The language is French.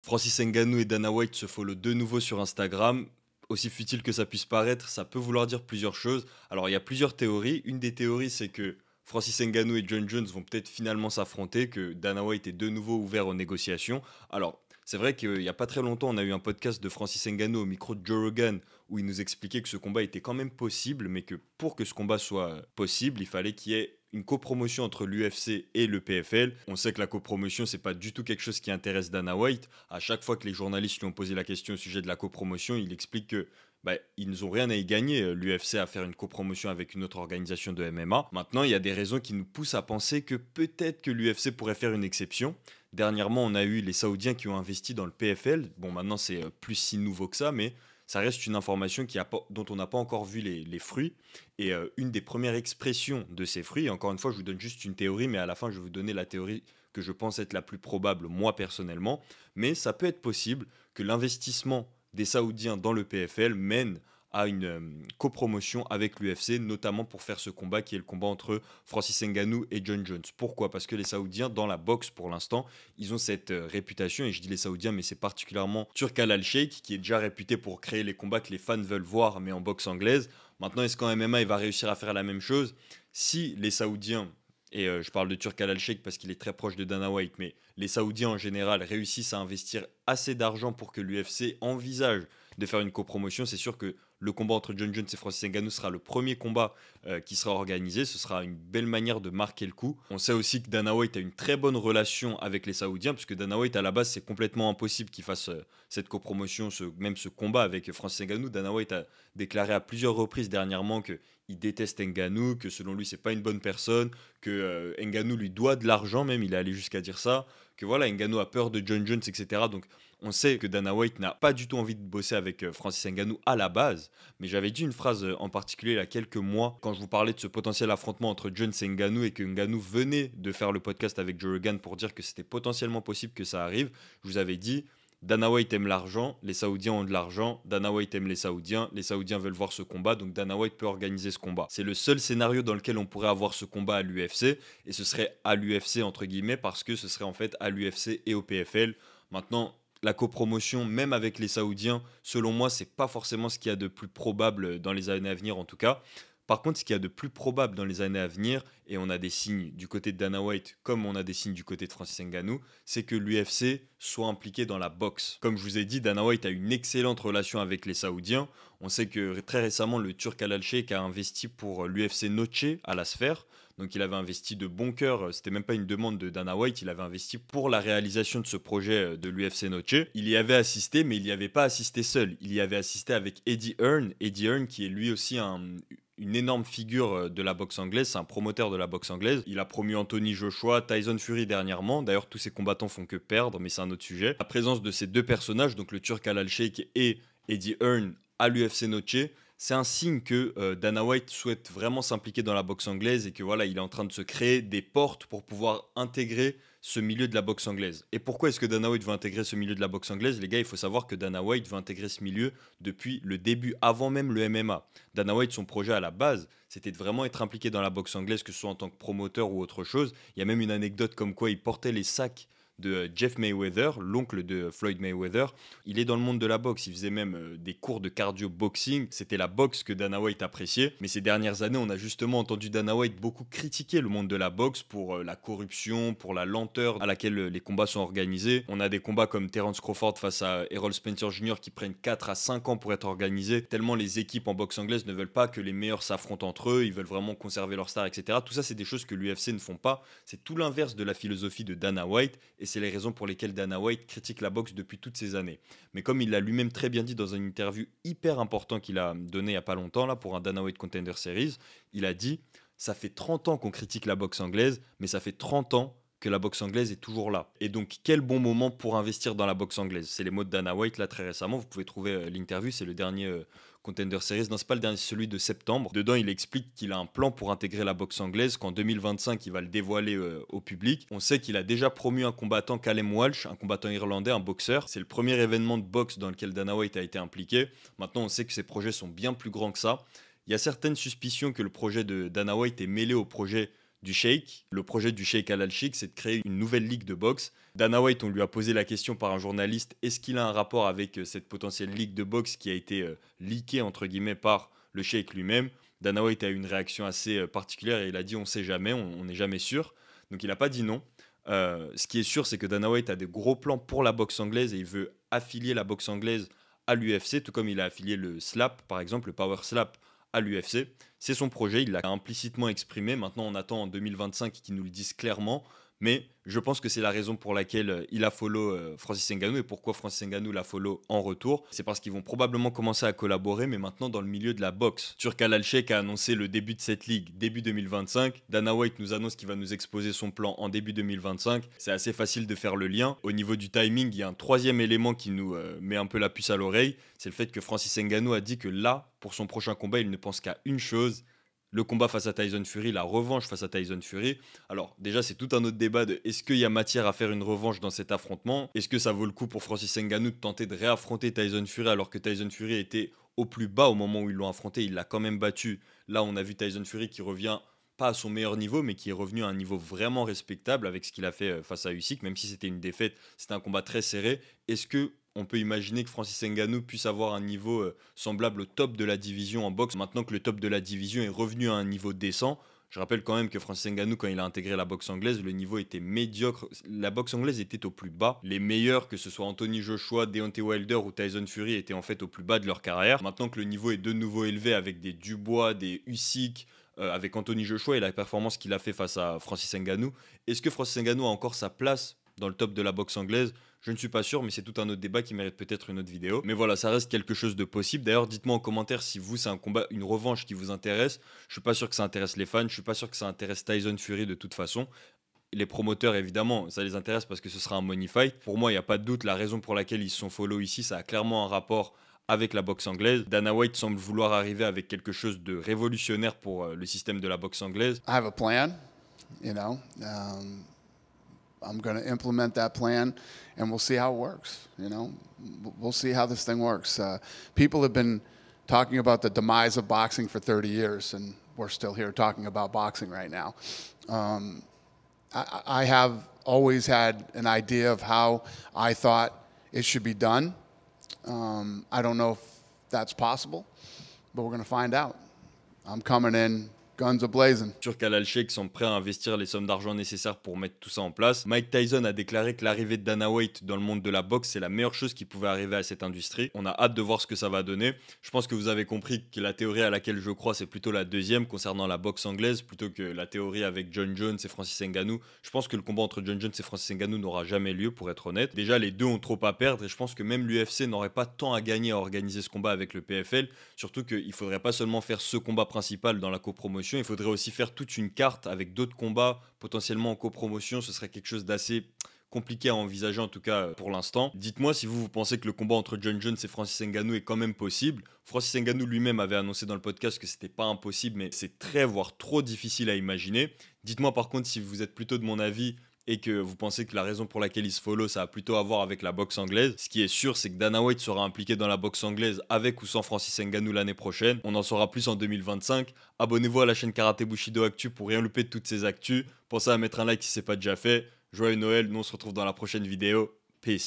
Francis Ngannou et Dana White se follow de nouveau sur Instagram. Aussi futile que ça puisse paraître, ça peut vouloir dire plusieurs choses. Alors, il y a plusieurs théories. Une des théories, c'est que Francis Ngannou et John Jones vont peut-être finalement s'affronter, que Dana White est de nouveau ouvert aux négociations. Alors, c'est vrai qu'il n'y a pas très longtemps, on a eu un podcast de Francis Ngannou au micro de Joe Rogan où il nous expliquait que ce combat était quand même possible, mais que pour que ce combat soit possible, il fallait qu'il y ait une copromotion entre l'UFC et le PFL. On sait que la copromotion, c'est pas du tout quelque chose qui intéresse Dana White. À chaque fois que les journalistes lui ont posé la question au sujet de la copromotion, il explique que ils n'ont rien à y gagner, l'UFC, à faire une copromotion avec une autre organisation de MMA. Maintenant, il y a des raisons qui nous poussent à penser que peut-être que l'UFC pourrait faire une exception. Dernièrement, on a eu les Saoudiens qui ont investi dans le PFL. Bon, maintenant, c'est plus si nouveau que ça, mais ça reste une information dont on n'a pas encore vu les fruits. Et une des premières expressions de ces fruits, et encore une fois, je vous donne juste une théorie, mais à la fin, je vais vous donner la théorie que je pense être la plus probable, moi personnellement. Mais ça peut être possible que l'investissement des Saoudiens dans le PFL mène à une copromotion avec l'UFC, notamment pour faire ce combat qui est le combat entre Francis Ngannou et John Jones. Pourquoi? Parce que les Saoudiens, dans la boxe pour l'instant, ils ont cette réputation, et je dis les Saoudiens, mais c'est particulièrement Turk Al-Sheikh, qui est déjà réputé pour créer les combats que les fans veulent voir, mais en boxe anglaise. Maintenant, est-ce qu'en MMA, il va réussir à faire la même chose? Si les Saoudiens, et je parle de Turk Al-Sheikh parce qu'il est très proche de Dana White, mais les Saoudiens en général réussissent à investir assez d'argent pour que l'UFC envisage de faire une copromotion, c'est sûr que le combat entre John Jones et Francis Ngannou sera le premier combat qui sera organisé. Ce sera une belle manière de marquer le coup. On sait aussi que Dana White a une très bonne relation avec les Saoudiens, puisque Dana White, à la base, c'est complètement impossible qu'il fasse cette copromotion, même ce combat avec Francis Ngannou. Dana White a déclaré à plusieurs reprises dernièrement que il déteste Ngannou, que selon lui, c'est pas une bonne personne, que Ngannou lui doit de l'argent même, il est allé jusqu'à dire ça, que voilà, Ngannou a peur de John Jones, etc. Donc, on sait que Dana White n'a pas du tout envie de bosser avec Francis Ngannou à la base, mais j'avais dit une phrase en particulier il y a quelques mois, quand je vous parlais de ce potentiel affrontement entre Jones et Ngannou, et que Ngannou venait de faire le podcast avec Joe Rogan pour dire que c'était potentiellement possible que ça arrive. Je vous avais dit, Dana White aime l'argent, les Saoudiens ont de l'argent, Dana White aime les Saoudiens veulent voir ce combat, donc Dana White peut organiser ce combat. C'est le seul scénario dans lequel on pourrait avoir ce combat à l'UFC, et ce serait à l'UFC entre guillemets, parce que ce serait en fait à l'UFC et au PFL. Maintenant, la copromotion, même avec les Saoudiens, selon moi, c'est pas forcément ce qu'il y a de plus probable dans les années à venir en tout cas. Par contre, ce qu'il y a de plus probable dans les années à venir, et on a des signes du côté de Dana White comme on a des signes du côté de Francis Ngannou, c'est que l'UFC soit impliqué dans la boxe. Comme je vous ai dit, Dana White a une excellente relation avec les Saoudiens. On sait que très récemment, le Turk Al-Sheikh a investi pour l'UFC Noche à la Sphère. Donc il avait investi de bon cœur, c'était même pas une demande de Dana White, il avait investi pour la réalisation de ce projet de l'UFC Noche. Il y avait assisté, mais il n'y avait pas assisté seul. Il y avait assisté avec Eddie Hearn. Eddie Hearn qui est lui aussi une énorme figure de la boxe anglaise, c'est un promoteur de la boxe anglaise. Il a promu Anthony Joshua, Tyson Fury dernièrement. D'ailleurs, tous ces combattants font que perdre, mais c'est un autre sujet. La présence de ces deux personnages, donc le Turk Al-Sheikh et Eddie Hearn à l'UFC Noche, c'est un signe que Dana White souhaite vraiment s'impliquer dans la boxe anglaise et que voilà, il est en train de se créer des portes pour pouvoir intégrer ce milieu de la boxe anglaise. Et pourquoi est-ce que Dana White veut intégrer ce milieu de la boxe anglaise? Les gars, il faut savoir que Dana White veut intégrer ce milieu depuis le début, avant même le MMA. Dana White, son projet à la base, c'était de vraiment être impliqué dans la boxe anglaise, que ce soit en tant que promoteur ou autre chose. Il y a même une anecdote comme quoi il portait les sacs de Jeff Mayweather, l'oncle de Floyd Mayweather. Il est dans le monde de la boxe, il faisait même des cours de cardio boxing. C'était la boxe que Dana White appréciait. Mais ces dernières années, on a justement entendu Dana White beaucoup critiquer le monde de la boxe pour la corruption, pour la lenteur à laquelle les combats sont organisés. On a des combats comme Terence Crawford face à Errol Spencer Jr. qui prennent 4 à 5 ans pour être organisés, tellement les équipes en boxe anglaise ne veulent pas que les meilleurs s'affrontent entre eux, ils veulent vraiment conserver leur star, etc. Tout ça, c'est des choses que l'UFC ne font pas. C'est tout l'inverse de la philosophie de Dana White, et c'est les raisons pour lesquelles Dana White critique la boxe depuis toutes ces années. Mais comme il l'a lui-même très bien dit dans une interview hyper importante qu'il a donnée il n'y a pas longtemps là, pour un Dana White Contender Series, il a dit « Ça fait 30 ans qu'on critique la boxe anglaise, mais ça fait 30 ans que la boxe anglaise est toujours là. Et donc, quel bon moment pour investir dans la boxe anglaise ?» C'est les mots de Dana White, là, très récemment. Vous pouvez trouver l'interview, c'est le dernier Contender Series. Non, c'est pas le dernier, c'est celui de septembre. Dedans, il explique qu'il a un plan pour intégrer la boxe anglaise, qu'en 2025, il va le dévoiler au public. On sait qu'il a déjà promu un combattant, Callum Walsh, un combattant irlandais, un boxeur. C'est le premier événement de boxe dans lequel Dana White a été impliqué. Maintenant, on sait que ses projets sont bien plus grands que ça. Il y a certaines suspicions que le projet de Dana White est mêlé au projet du Sheikh. Le projet du Sheikh Al-Sheikh, c'est de créer une nouvelle ligue de boxe. Dana White, on lui a posé la question par un journaliste, est-ce qu'il a un rapport avec cette potentielle ligue de boxe qui a été leakée entre guillemets par le Sheikh lui-même. Dana White a eu une réaction assez particulière et il a dit on sait jamais, on n'est jamais sûr. Donc il n'a pas dit non. Ce qui est sûr, c'est que Dana White a des gros plans pour la boxe anglaise et il veut affilier la boxe anglaise à l'UFC, tout comme il a affilié le slap, par exemple, le power slap à l'UFC. C'est son projet, il l'a implicitement exprimé. Maintenant, on attend en 2025 qu'ils nous le disent clairement. Mais je pense que c'est la raison pour laquelle il a follow Francis Ngannou et pourquoi Francis Ngannou l'a follow en retour. C'est parce qu'ils vont probablement commencer à collaborer, mais maintenant dans le milieu de la boxe. Turk Al-Sheikh a annoncé le début de cette ligue début 2025. Dana White nous annonce qu'il va nous exposer son plan en début 2025. C'est assez facile de faire le lien. Au niveau du timing, il y a un troisième élément qui nous met un peu la puce à l'oreille. C'est le fait que Francis Ngannou a dit que là, pour son prochain combat, il ne pense qu'à une chose. Le combat face à Tyson Fury, la revanche face à Tyson Fury. Alors déjà c'est tout un autre débat de est-ce qu'il y a matière à faire une revanche dans cet affrontement? Est-ce que ça vaut le coup pour Francis Ngannou de tenter de réaffronter Tyson Fury alors que Tyson Fury était au plus bas au moment où ils l'ont affronté? Il l'a quand même battu. Là on a vu Tyson Fury qui revient pas à son meilleur niveau mais qui est revenu à un niveau vraiment respectable avec ce qu'il a fait face à Usyk, même si c'était une défaite, c'était un combat très serré. Est-ce que on peut imaginer que Francis Ngannou puisse avoir un niveau semblable au top de la division en boxe, maintenant que le top de la division est revenu à un niveau décent? Je rappelle quand même que Francis Ngannou, quand il a intégré la boxe anglaise, le niveau était médiocre. La boxe anglaise était au plus bas. Les meilleurs, que ce soit Anthony Joshua, Deontay Wilder ou Tyson Fury, étaient en fait au plus bas de leur carrière. Maintenant que le niveau est de nouveau élevé avec des Dubois, des Usyk, avec Anthony Joshua et la performance qu'il a fait face à Francis Ngannou, est-ce que Francis Ngannou a encore sa place dans le top de la boxe anglaise? Je ne suis pas sûr, mais c'est tout un autre débat qui mérite peut-être une autre vidéo. Mais voilà, ça reste quelque chose de possible. D'ailleurs, dites-moi en commentaire si vous, c'est un combat, une revanche qui vous intéresse. Je suis pas sûr que ça intéresse les fans. Je suis pas sûr que ça intéresse Tyson Fury de toute façon. Les promoteurs, évidemment, ça les intéresse parce que ce sera un money fight. Pour moi, il n'y a pas de doute. La raison pour laquelle ils se sont follow ici, ça a clairement un rapport avec la boxe anglaise. Dana White semble vouloir arriver avec quelque chose de révolutionnaire pour le système de la boxe anglaise. I have a plan, you know. I'm going to implement that plan, and we'll see how it works. You know, we'll see how this thing works. People have been talking about the demise of boxing for 30 years, and we're still here talking about boxing right now. I have always had an idea of how I thought it should be done. I don't know if that's possible, but we're going to find out. I'm coming in guns a-blazing. Turk Al-Sheikh sont prêts à investir les sommes d'argent nécessaires pour mettre tout ça en place. Mike Tyson a déclaré que l'arrivée de Dana White dans le monde de la boxe, c'est la meilleure chose qui pouvait arriver à cette industrie. On a hâte de voir ce que ça va donner. Je pense que vous avez compris que la théorie à laquelle je crois, c'est plutôt la deuxième concernant la boxe anglaise, plutôt que la théorie avec John Jones et Francis Ngannou. Je pense que le combat entre John Jones et Francis Ngannou n'aura jamais lieu, pour être honnête. Déjà, les deux ont trop à perdre et je pense que même l'UFC n'aurait pas tant à gagner à organiser ce combat avec le PFL. Surtout qu'il faudrait pas seulement faire ce combat principal dans la copromotion, il faudrait aussi faire toute une carte avec d'autres combats potentiellement en copromotion. Ce serait quelque chose d'assez compliqué à envisager, en tout cas pour l'instant. Dites-moi si vous pensez que le combat entre John Jones et Francis Ngannou est quand même possible. Francis Ngannou lui-même avait annoncé dans le podcast que c'était pas impossible, mais c'est très voire trop difficile à imaginer. Dites-moi par contre si vous êtes plutôt de mon avis et que vous pensez que la raison pour laquelle il se follow, ça a plutôt à voir avec la boxe anglaise. Ce qui est sûr, c'est que Dana White sera impliqué dans la boxe anglaise avec ou sans Francis Ngannou l'année prochaine. On en saura plus en 2025. Abonnez-vous à la chaîne Karate Bushido Actu pour rien louper de toutes ces actus. Pensez à mettre un like si ce n'est pas déjà fait. Joyeux Noël, nous on se retrouve dans la prochaine vidéo. Peace.